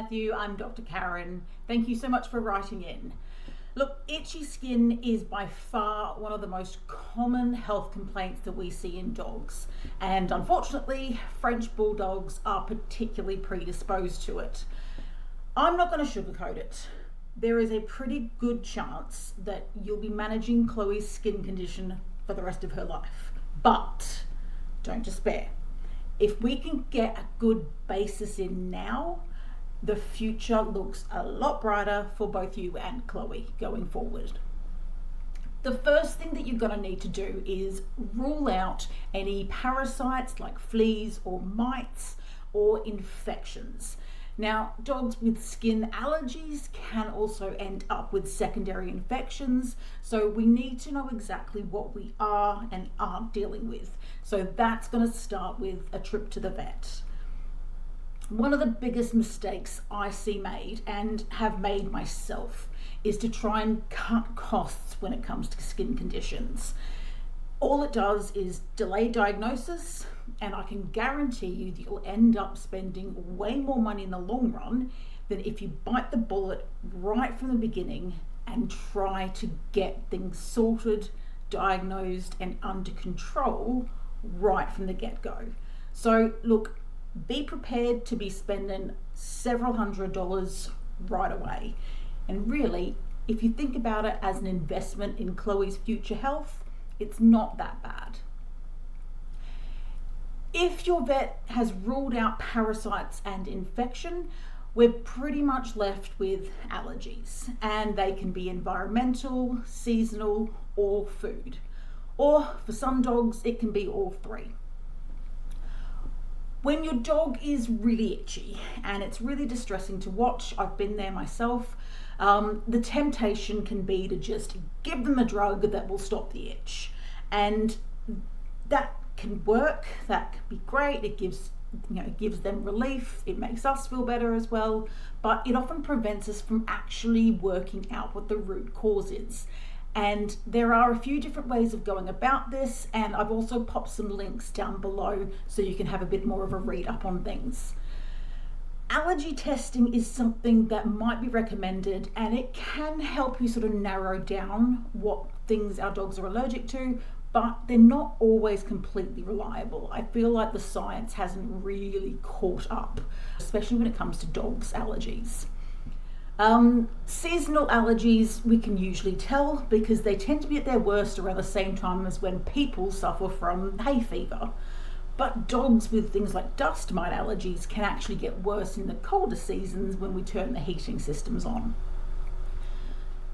Matthew. I'm Dr. Karen. Thank you so much for writing in. Look, itchy skin is by far one of the most common health complaints that we see in dogs. And unfortunately, French Bulldogs are particularly predisposed to it. I'm not going to sugarcoat it. There is a pretty good chance that you'll be managing Chloe's skin condition for the rest of her life. But don't despair. If we can get a good basis in now, the future looks a lot brighter for both you and Chloe going forward. The first thing that you're going to need to do is rule out any parasites like fleas or mites or infections. Now, dogs with skin allergies can also end up with secondary infections, so we need to know exactly what we are and aren't dealing with. So that's going to start with a trip to the vet. One of the biggest mistakes I see made and have made myself is to try and cut costs when it comes to skin conditions. All it does is delay diagnosis, and I can guarantee you that you'll end up spending way more money in the long run than if you bite the bullet right from the beginning and try to get things sorted, diagnosed, and under control right from the get-go. So look, be prepared to be spending several $100s right away. And really, if you think about it as an investment in Chloe's future health, it's not that bad. If your vet has ruled out parasites and infection, we're pretty much left with allergies, and they can be environmental, seasonal, or food. Or for some dogs, it can be all three. When your dog is really itchy and it's really distressing to watch, I've been there myself, the temptation can be to just give them a drug that will stop the itch. And that can work, that can be great, it gives them relief, it makes us feel better as well, but it often prevents us from actually working out what the root cause is. And there are a few different ways of going about this, and I've also popped some links down below so you can have a bit more of a read up on things. Allergy testing is something that might be recommended, and it can help you sort of narrow down what things our dogs are allergic to, but they're not always completely reliable. I feel like the science hasn't really caught up, especially when it comes to dogs' allergies. Seasonal allergies we can usually tell because they tend to be at their worst around the same time as when people suffer from hay fever. But dogs with things like dust mite allergies can actually get worse in the colder seasons when we turn the heating systems on.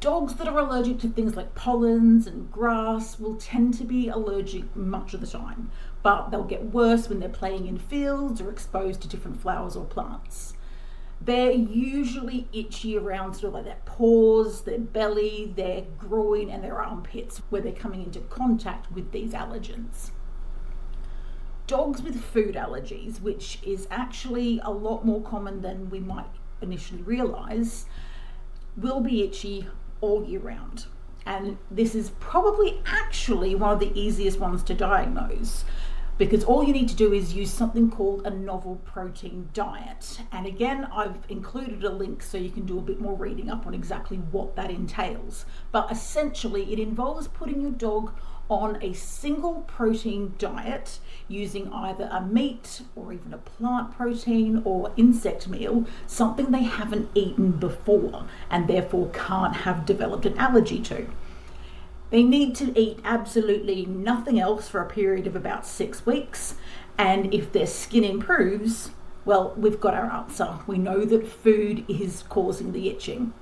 Dogs that are allergic to things like pollens and grass will tend to be allergic much of the time, but they'll get worse when they're playing in fields or exposed to different flowers or plants. They're usually itchy around sort of like their paws, their belly, their groin, and their armpits where they're coming into contact with these allergens. Dogs with food allergies, which is actually a lot more common than we might initially realize, will be itchy all year round. And this is probably actually one of the easiest ones to diagnose, because all you need to do is use something called a novel protein diet. And again, I've included a link so you can do a bit more reading up on exactly what that entails. But essentially, it involves putting your dog on a single protein diet using either a meat or even a plant protein or insect meal, something they haven't eaten before and therefore can't have developed an allergy to. They need to eat absolutely nothing else for a period of about 6 weeks, and if their skin improves, well, we've got our answer. We know that food is causing the itching.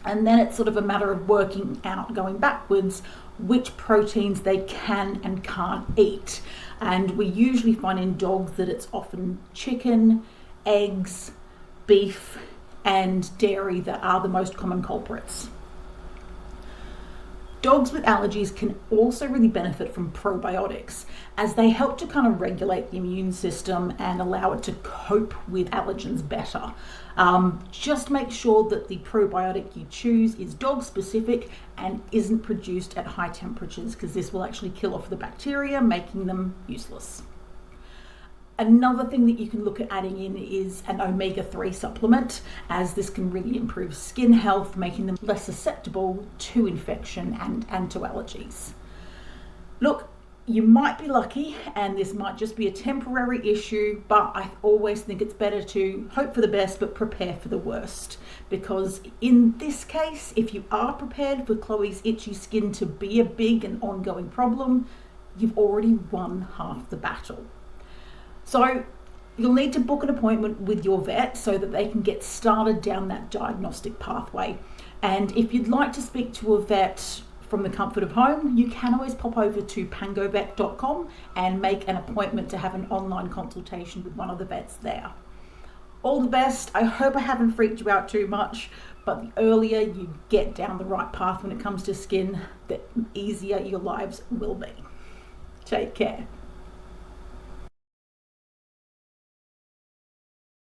And then it's sort of a matter of working out, going backwards, which proteins they can and can't eat. And we usually find in dogs that it's often chicken, eggs, beef, and dairy that are the most common culprits. Dogs with allergies can also really benefit from probiotics, as they help to kind of regulate the immune system and allow it to cope with allergens better. Just make sure that the probiotic you choose is dog specific and isn't produced at high temperatures, because this will actually kill off the bacteria, making them useless. Another thing that you can look at adding in is an omega-3 supplement, as this can really improve skin health, making them less susceptible to infection and to allergies. Look, you might be lucky and this might just be a temporary issue, but I always think it's better to hope for the best but prepare for the worst, because in this case, if you are prepared for Chloe's itchy skin to be a big and ongoing problem, you've already won half the battle. So you'll need to book an appointment with your vet so that they can get started down that diagnostic pathway. And if you'd like to speak to a vet from the comfort of home, you can always pop over to pangovet.com and make an appointment to have an online consultation with one of the vets there. All the best. I hope I haven't freaked you out too much, but the earlier you get down the right path when it comes to skin, the easier your lives will be. Take care.